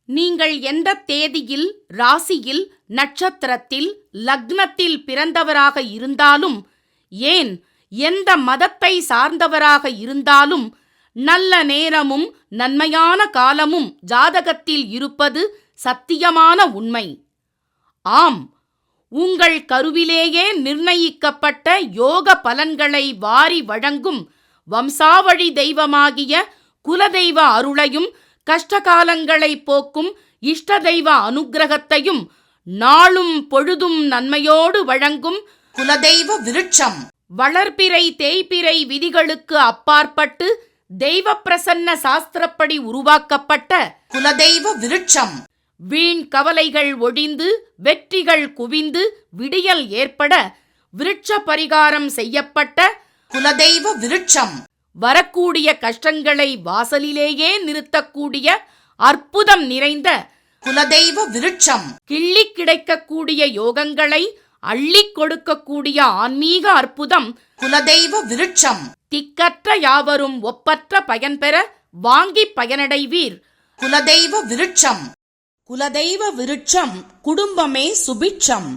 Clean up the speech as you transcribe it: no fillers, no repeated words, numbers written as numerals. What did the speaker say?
நீங்கள் எந்த தேதியில், ராசியில், நட்சத்திரத்தில், லக்னத்தில் பிறந்தவராக இருந்தாலும், ஏன் எந்த மதத்தை சார்ந்தவராக இருந்தாலும், நல்ல நேரமும் நன்மையான காலமும் ஜாதகத்தில் இருப்பது சத்தியமான உண்மை. ஆம், உங்கள் கருவிலேயே நிர்ணயிக்கப்பட்ட யோக பலன்களை வாரி வழங்கும் வம்சாவழி தெய்வமாகிய குலதெய்வ அருளையும் கஷ்டகாலங்களை போக்கும் இஷ்ட தெய்வ அனுக்கிரகத்தையும் நாளும் பொழுதும் நன்மையோடு வழங்கும் குலதெய்வ விருட்சம் வளர்பிறை தேய்பிறை விதிகளுக்கு அப்பாற்பட்டு தெய்வ பிரசன்ன சாஸ்திரப்படி உருவாக்கப்பட்ட குலதெய்வ விருட்சம் வீண் கவலைகள் ஒழிந்து வெற்றிகள் குவிந்து விடியல் ஏற்பட விருட்ச பரிகாரம் செய்யப்பட்ட குலதெய்வ விருட்சம் வரக்கூடிய கஷ்டங்களை வாசலிலேயே நிறுத்தக்கூடிய அற்புதம் நிறைந்த குலதெய்வ விருட்சம் கிள்ளி கிடைக்கக்கூடிய யோகங்களை அள்ளிக் கொடுக்கக்கூடிய ஆன்மீக அற்புதம் குலதெய்வ விருட்சம் திக்கற்ற யாவரும் ஒப்பற்ற பயன்பெற வாங்கி பயனடைவீர். குலதெய்வ விருட்சம் குலதெய்வ விருட்சம் குடும்பமே சுபிட்சம்.